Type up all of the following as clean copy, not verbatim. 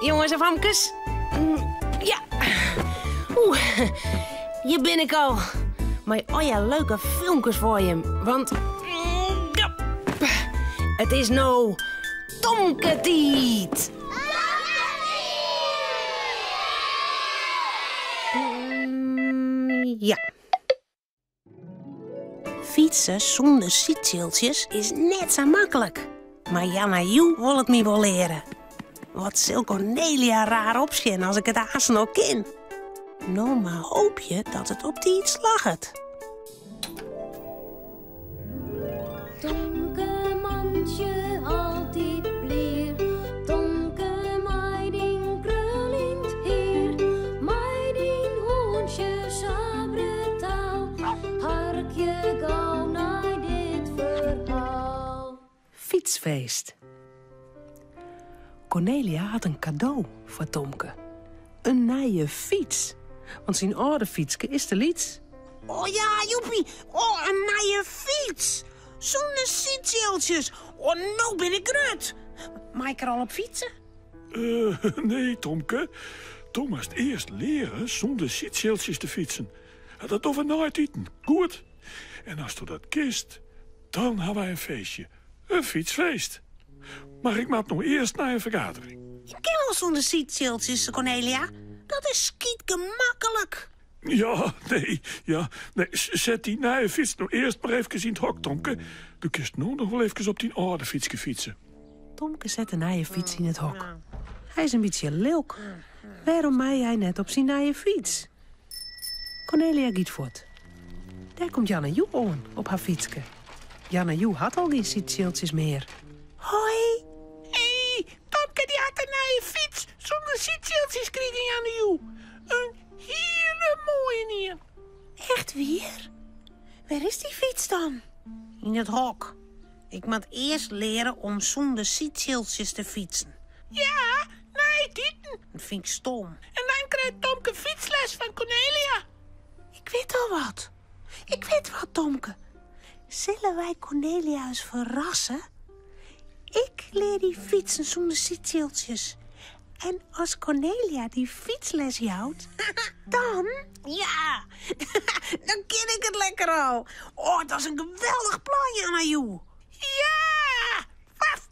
jongens en famkes. Ja. Hier ben ik al. Met al je leuke filmpjes voor je. Want... ja, het is nou... Tomketiet. Ja. Fietsen zonder zitzieltjes is net zo makkelijk. Maar Janna Joe wil het me wel leren. Wat zal Cornelia raar opzien als ik het haast nog ken. Nou, maar hoop je dat het op die iets lacht. Tomke mandje altijd bleer. Tomke meiding krullend heer. Meiding hoentje sabre taal. Harkje gauw naar dit verhaal. Fietsfeest. Cornelia had een cadeau voor Tomke. Een nieuwe fiets. Want zijn oude fietske is te liets. Oh ja, joepie. Oh, een nieuwe fiets. Zonder zitzieltjes. Oh, nou ben ik eruit. Mag ik er al op fietsen? Nee, Tomke. Tom moest eerst leren zonder zitzieltjes te fietsen. Dat overnight eten. Goed. En als je dat kist, dan hebben wij een feestje. Een fietsfeest. Maar ik maak nog eerst naar een vergadering. Ik ken wel zonder zitzieltjes, Cornelia. Dat is skietke makkelijk. Ja, nee. Zet die nieuwe fiets nou eerst maar even in het hok, Tomke. Du kist nu nog wel even op die oude fietsje fietsen. Tomke zet de nieuwe fiets in het hok. Hij is een beetje leuk. Waarom mij hij net op zijn nieuwe fiets? Cornelia giet voort. Daar komt Janna Joe aan op haar fietske. Janna Joe had al geen zitzieltjes meer. Hoi. Hey, Tomke die had een nieuwe fiets zonder zitzieltjes kregen, Janna Joe. Een hele mooie neer. Echt weer? Waar is die fiets dan? In het hok. Ik moet eerst leren om zonder zitzieltjes te fietsen. Ja, nee, dit. Dat vind ik stom. En dan krijgt Tomke fietsles van Cornelia. Ik weet al wat. Ik weet wat, Tomke. Zullen wij Cornelia eens verrassen? Ik leer die fietsen zonder zitzieltjes. En als Cornelia die fietsles houdt, dan... Ja, dan ken ik het lekker al. Oh, dat is een geweldig plan, Janna Joe. Ja! Waf!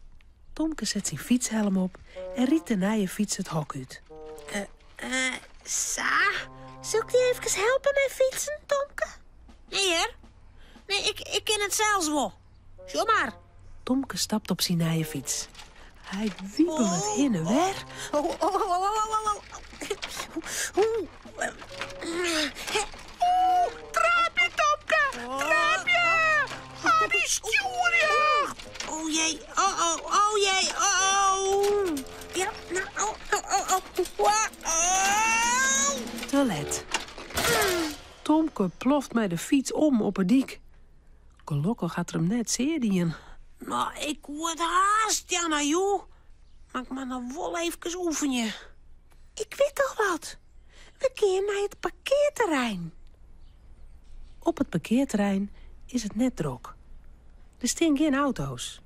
Tomke zet zijn fietshelm op en riet de nieuwe fiets het hok uit. Zal ik die even helpen met fietsen, Tomke? Nee, heer. Nee, ik ken het zelfs wel. Zo maar. Tomke stapt op zijn nieuwe fiets. Hij wiebelt het heen en weer. Traapje, Tomke! Traapje! Ah, die stuurjacht! Oh jee, oh jee, oh. Ja, nou, Te let. Tomke ploft mij de fiets om op het dik. Gelukkig gaat er hem net zeer dien. Nou, ik word haast, Janna Joe. Maar ik mag nog wel even oefenen. Ik weet toch wat. We keren naar het parkeerterrein. Op het parkeerterrein is het net druk. Er staan geen auto's.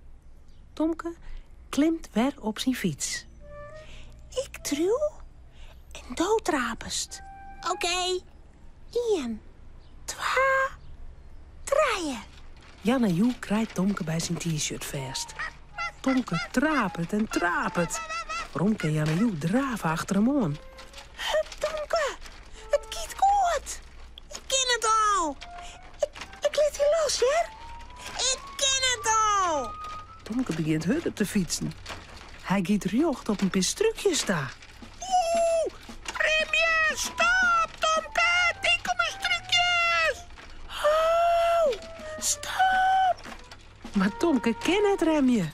Tomke klimt weer op zijn fiets. Ik truw en doodtrapest. Oké. 1, 2, 3. Janna Joe krijgt Tomke bij zijn t-shirt vast. Tomke trapet en trapet. Romke en Janna Joe draven achter hem aan. Hup, Tomke. Het giet goed. Ik ken het al. Ik liet je los, hè? Ik ken het al. Tomke begint hut te fietsen. Hij giet rjocht op een pistrucje staan. Oeh, remje, stop, Tomke. Die komen strukjes. Oh, stop. Maar Tomke ken het remje.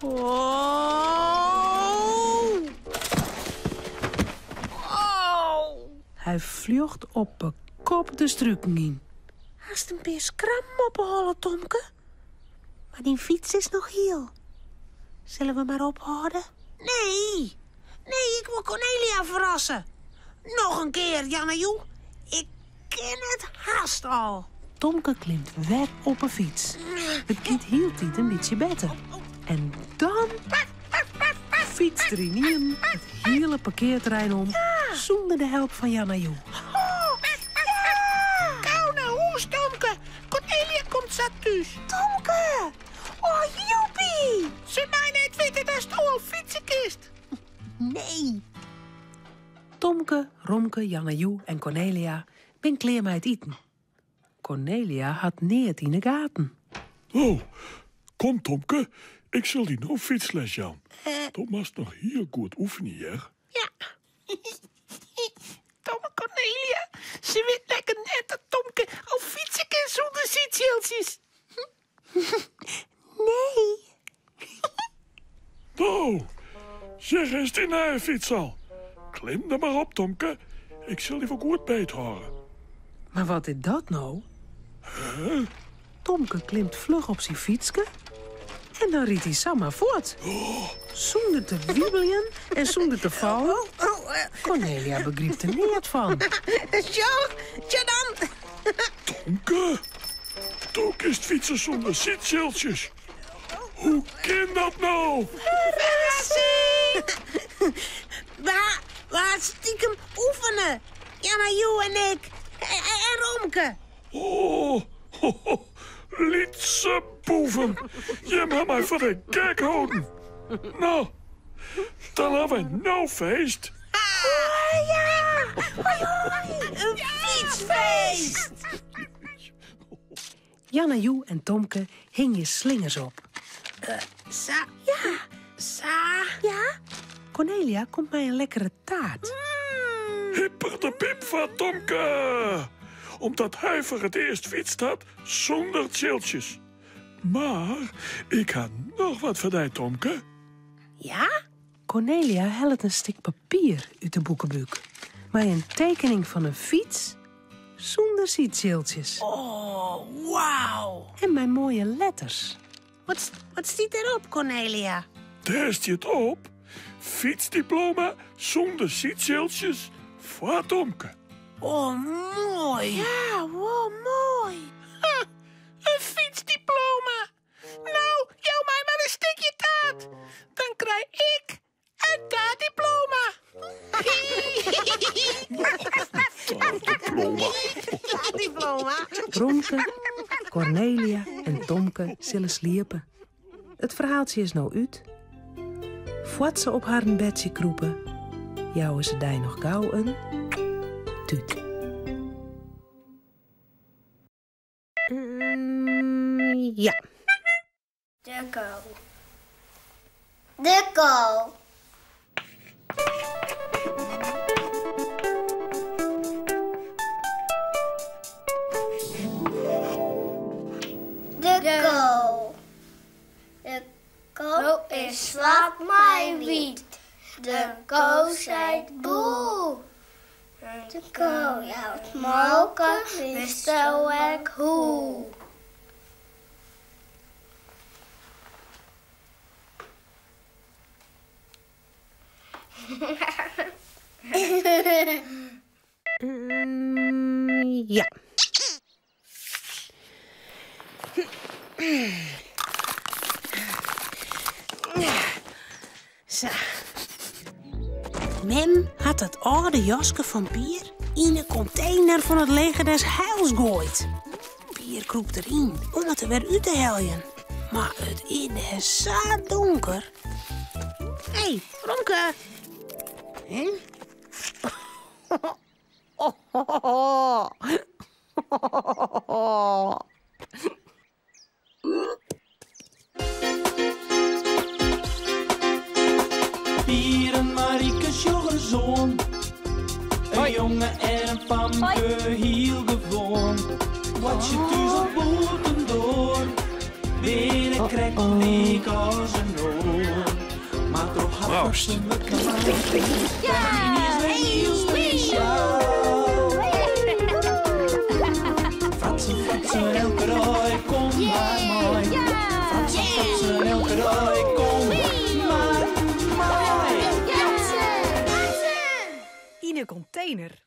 Oh. Hij vlucht op een kop de struiken in. Haast een paar skram ophalen, Tomke. Maar die fiets is nog heel. Zullen we maar ophouden? Nee, ik wil Cornelia verrassen. Nog een keer, Janna Joe. Ik ken het haast al. Tomke klimt weer op een fiets. Het kind hield niet een beetje beter. En dan fietst er in het hele parkeerterrein om zonder de help van Janajoe. Kou naar huis, Tomke. Cornelia komt zat thuis. Tomke! Oh, joepie! Ze mij net weten dat het al fietsen kist. Nee. Tomke, Romke, Janajoe en Cornelia ben kleer mij het eten. Cornelia had neert in de gaten. Oh, kom Tomke, ik zal die nou fietsles Jan. Dat mag nog heel goed oefenen, hier. Ja. Domme Cornelia, ze weet lekker net dat Tomke al fietsen kan zonder zitseltjes. Nee. Nou, zeg eens die nieuwe fiets al. Klim er maar op, Tomke. Ik zal die voor goed bijhouden. Maar wat is dat nou? Tomke klimt vlug op zijn fietsje en dan riet hij samen voort. Zonder te wiebelen en zonder te vallen. Cornelia begreep er niet van. Zo, dan. Tomke, toch is het fietsen zonder zitseltjes. Hoe kan dat nou? Verrassing! We stiekem oefenen. Janajoe en ik. En Romke. Oh, liet ze boeven. Je mag mij voor de gek houden. Nou, dan hebben we nou feest. Oh ja! Een fietsfeest! Janajoe en Tomke hingen slingers op. Sa. Ja. Sa. Ja? Cornelia komt mij een lekkere taart. Hipper de pip van Tomke. Omdat hij voor het eerst fietst had zonder chiltjes. Maar ik had nog wat voor jou, Tomke. Ja? Cornelia helpt een stuk papier uit de boekenbuk. Maar een tekening van een fiets zonder zitseltjes. Oh, wauw. En mijn mooie letters. Wat staat erop, Cornelia? Daar staat op. Fietsdiploma zonder zitseltjes voor Tomke. Oh, mooi. Ja, wow, mooi. Een fietsdiploma. Nou, jou mij maar een stukje taart. Dan krijg ik een taartdiploma. Taartdiploma. Romke, Cornelia en Tomke zullen sliepen. Het verhaaltje is nou uit. Voordat ze op haar bedje kroepen, jouwen ze daar nog gauw een tuut. Ja. De ko. De ko. De ko. De ko is zwart, maar wit. De ko zegt boe. De ko houdt molken, wist zo ik hoe. Ja. Zo. Mem had het oude jaske van Pier in een container van het leger des heils gooid. Pier kroep erin om het er weer uit te heljen. Maar het is zo donker. Hé, Romke. Hé? Pier en Mariekes jongezoon. Een jongen en een pamke heel gewoon. Wat je thuis op boeten door. Weer een krek leek als een oor. Maar toch had ze me klaar. Ja, heel speciaal. Fratsen, elke rooi, kom maar mooi. Fratsen, elke rooi, kom maar mooi. In een container.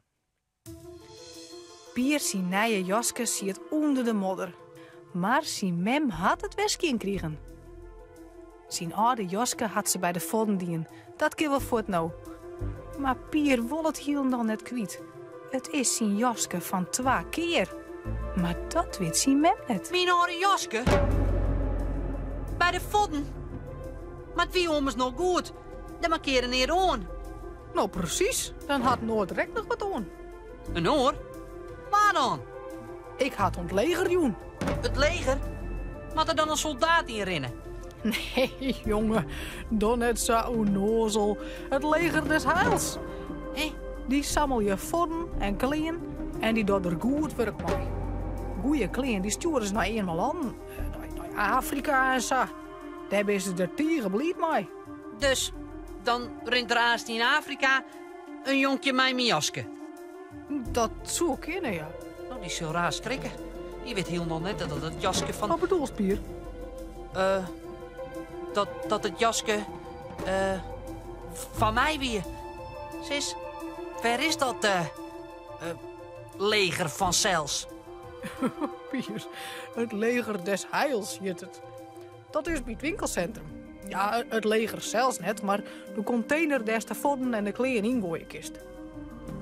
Pier zijn nije jaske ziet onder de modder. Maar zijn mem had het weskie inkregen. Zijn oude jaske had ze bij de vodden dien. Dat keer wel voort nou. Maar Pier wil het hiel dan net kwijt. Het is zijn Joske van 2 keer. Maar dat weet zijn mem net. Mijn oude Joske? Bij de vodden? Maar wie om is nog goed? Dat markeren neer aan. Nou, precies. Dan had Noord direct nog wat aan. Een oor? Waar dan? Ik had het leger doen. Het leger? Moet er dan een soldaat in rennen? Nee, jongen. Dan net zo onnozel. Het leger des heils. Hé? Die sammel je vodden en kleren en die doet er goed werk mee. Goeie kleren, die sturen ze naar eenmaal aan. Naar Afrika en zo. Daar hebben ze er tegen blied mee. Dus, dan rent er haast in Afrika een jonkje mij mijn Joske. Dat zou kunnen, ja. Nou, die is zo raar schrikken. Die weet heel nog net dat het Joske van... Wat bedoel je, Pier? Dat het Joske... van mij weer. Sis, waar is dat... leger van Cels? Pier, het leger des heils heet het. Dat is bij het winkelcentrum. Ja, het leger zelfs net, maar de container des de vodden en de kleren ingooien kist.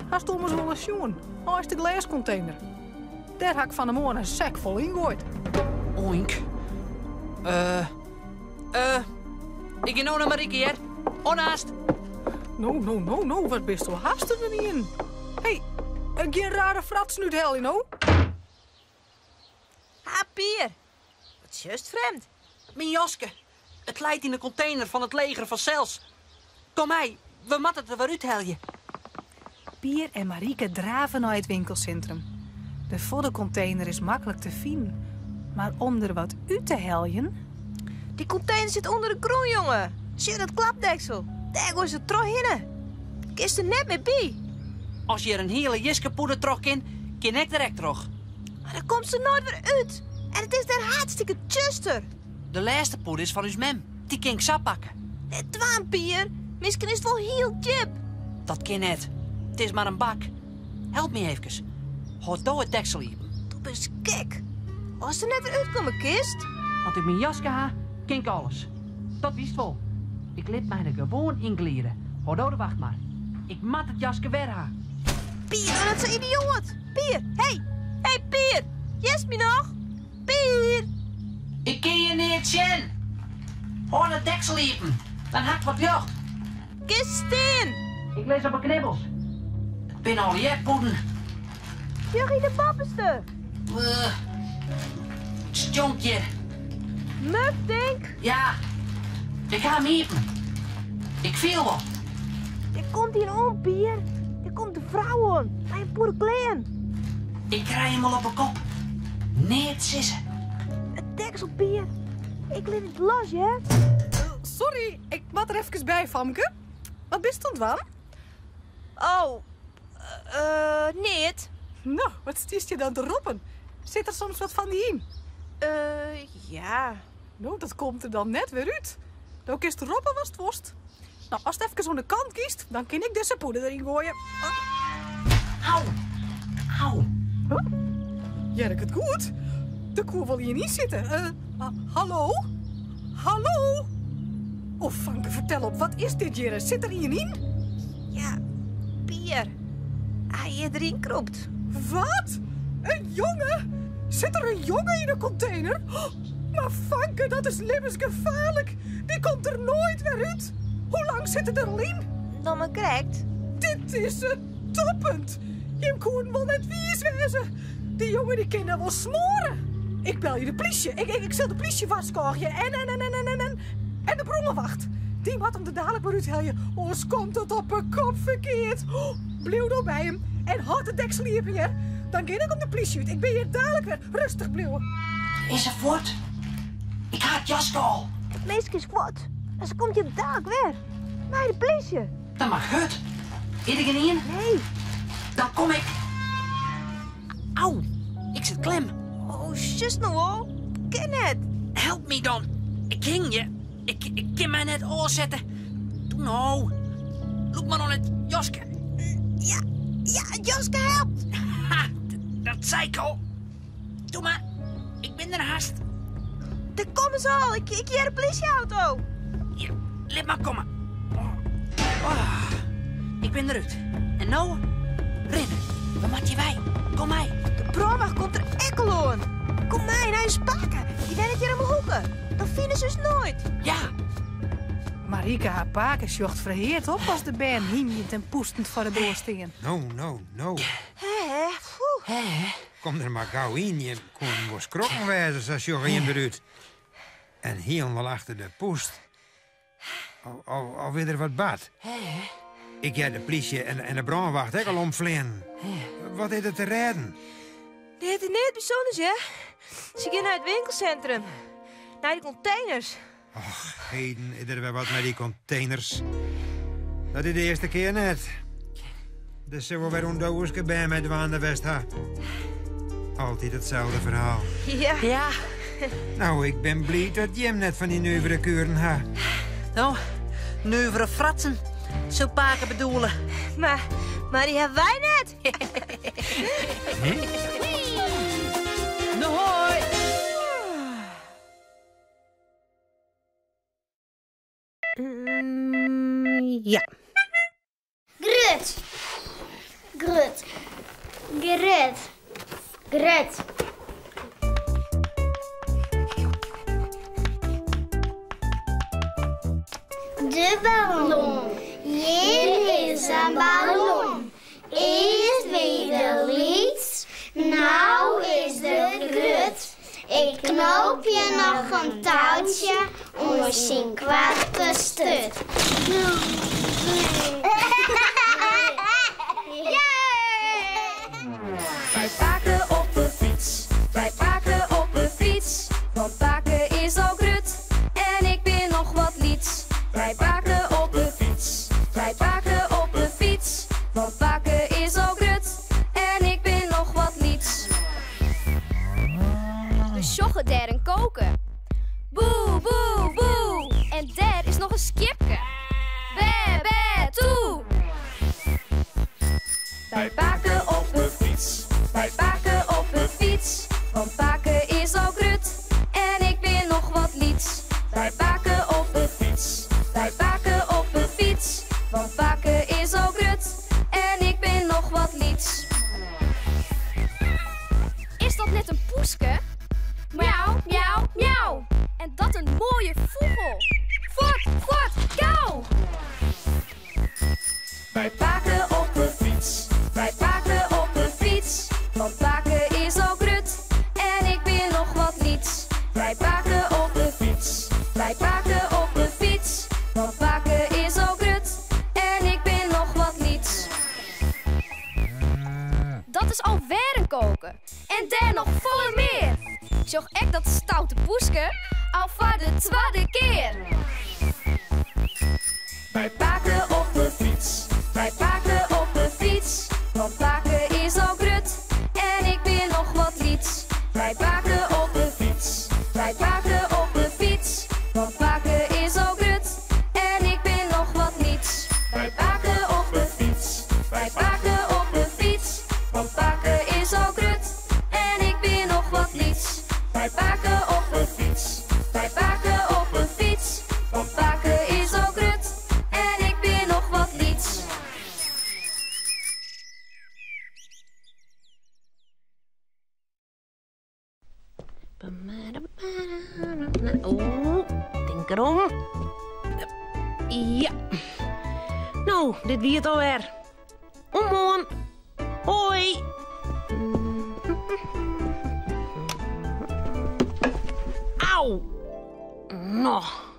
Ga stommers wel eens zien. Nou is de glaascontainer. Daar had ik van de morgen een zak vol ingooid. Oink. Ik ga nou naar Marieke, hè? Onhaast. No, wat bist du haast er niet in? Hé, geen rare frats nu het hel, nou? Ha, Pier. Wat is juist vreemd. Mijn Joske. Het leidt in de container van het leger van Cels. Kom mee, we moeten het er weer uitheljen. Pier en Marieke draven naar het winkelcentrum. De voddencontainer is makkelijk te vinden. Maar om er wat uit te heljen... Die container zit onder de kroon, jongen. Zie je dat klapdeksel? Daar gooien ze terug in. Kist er net mee bij. Als je er een hele jiskepoeder trok in, kan ik direct terug. Maar dan komt ze nooit weer uit. En het is daar hartstikke tjuster. De laatste poeder is van uw mem. Die kan ik sap pakken. Het twaan, Pier. Misschien is het wel heel jip. Dat kan net. Het is maar een bak. Help me even. Houd door het deksel hier. Dat is gek. Als ze net weer uitkomen, kist. Want ik mijn Joske ha, kan ik alles. Dat wist wel. Ik liet mij er gewoon inglieden. Houd door, wacht maar. Ik mat het Joske weer ha. Pier, dat is een idioot. Pier, hey, Pier. Yes, me nog? Pier. Ik kan je niet zien. Houd het deksel hier. Dan hakt wat lucht. Kist in. Ik lees op mijn knibbels. Het ben al je poeden. Jurrie de pappenste. Stonkje. Muf, denk. Ja, ik ga hem iepen. Ik viel wel. Er komt hier om, Pier. Er komt de vrouw aan. Bij een poederkleen. Ik krijg hem al op mijn kop. Niet sissen. Het deksel, Pier. Ik liet het los, hè? Sorry, ik moet er even bij, Famke. Wat bestond van? Oh, niet. Nou, wat stiest je dan te roepen? Zit er soms wat van die in? Ja. Nou, dat komt er dan net weer uit. Nou, kist de roppen was het worst. Nou, als het even zo'n kant kiest, dan kan ik deze poeder erin gooien. Au. Huh? Jerk het goed? De koe wil hier niet zitten. Hallo? Hallo? Oh, Famke, vertel op. Wat is dit, Jerry? Zit er hier in? Ja, Pier. Hij erin kropt. Wat? Een jongen? Zit er een jongen in de container? Oh, maar Famke, dat is levensgevaarlijk. Die komt er nooit weer uit. Hoe lang zit het er al in? Dan maar correct. Dit is toppend. Je kon wel net wies wezen. Die jongen die kan wel smoren. Ik bel je de politie. Ik zal de politie vastkooien. En de brommerwacht. Die moet hem er dadelijk maar uitheljen. Anders komt het op een kop verkeerd. Oh, blijf dan bij hem. En houd de deksel hier weer. Dan ga ik op de politie uit. Ik ben hier dadelijk weer. Rustig blijven. Is er voort? Ik haat Joske al. Het meisje is kwart. En ze komt je dadelijk weer. Naar de politie. Dan mag het. Iedereen in? Nee. Dan kom ik. Au, ik zit klem. Oh, zus nou al. Ken het. Help me dan. Ik hing je. Ik kan mij net oorzetten. Doe nou. Loop maar nog net, Joske. Ja, Joske helpt. Ha, dat zei ik al. Doe maar. Ik ben er haast. Daar komen ze al. Ik hier de politieauto. Hier, laat maar komen. Oh. Ik Ik ben eruit. En nou, rennen. Waar moet je wij? Kom mij. De brandwacht komt er ekkel aan. Kom mij naar je spaken. Je bent het hier aan mijn hoeken. Dan vinden ze dus nooit. Ja. Marike haar paken zocht verheerd op als de band hiemjend en poestend voor de doorsteen. No. Hé, Kom er maar gauw in. Je kon wel skrokken wezen als je in beruut. En helemaal achter de poest. Al weer er wat bad. Ik ga de politie en de brandwacht ook al omvliegen. Wat is er te redden? dit is niet bijzonders, hè? Ze gaan naar het winkelcentrum. Naar die containers. Och, heden is er weer wat met die containers. Dat is de eerste keer net. Dus zullen we weer een doosje bij met Wanda West ha. Altijd hetzelfde verhaal. Ja. Nou, ik ben blij dat Jim net van die neuvere kuren ha. Nou, neuvere fratsen. Zo paken bedoelen. Maar die hebben wij net. Nou, hoi. Ja. Grut. Grut. Grut. Grut. De ballon. Hier is een ballon. Eerst weer lieds. Nou is de grut. Ik knoop je nog een touwtje om zijn kwarte stut. Wij pakken op de fiets, wij pakken op de fiets. Want pakken is al grut en ik ben nog wat lieds. Wij pakken op de fiets, wij pakken op de fiets. Want pakken is al grut en ik ben nog wat lieds. We sjoggen der en koken. Boe, boe, boe. En der is nog een skipke. Bé, bé, toe. Wij pakken op de fiets, wij pakken op de fiets. Want pakken is al grut en ik ben nog wat lieds. Wij pakken op de fiets, wij pakken op de fiets. Want pakken is al grut en ik ben nog wat lieds. Is dat net een poeske? Miauw, miauw, miauw. En dat een mooie vogel. Fort, fort, kou. Wij pakken op de fiets, wij pakken op de fiets. Want pakken is al grut en ik ben nog wat lieds. Wij pakken op de fiets, wij pakken op de fiets. Want pakken is al grut en ik ben nog wat lieds. Dat is alweer een koken. En daar nog volle meer. Zag ik dat stoute poeske al voor de tweede keer. Wij pakken op de fiets, wij pakken op de fiets. Want pakken is al grut en ik ben nog wat lieds. Wij pakken op de fiets, wij pakken op de fiets. Want pakken is al grut en ik ben nog wat lieds. Wij pakken op de fiets, wij pakken op de fiets. Want pakken is al grut en ik ben nog wat lieds. Wij pakken op de fiets, wij pakken op de fiets. Want pakken is al grut en ik ben nog wat lieds. Oh, denk erom. Ja. Nou, dit wie het alweer. Omhoorn. Hoi. Auw. Nog.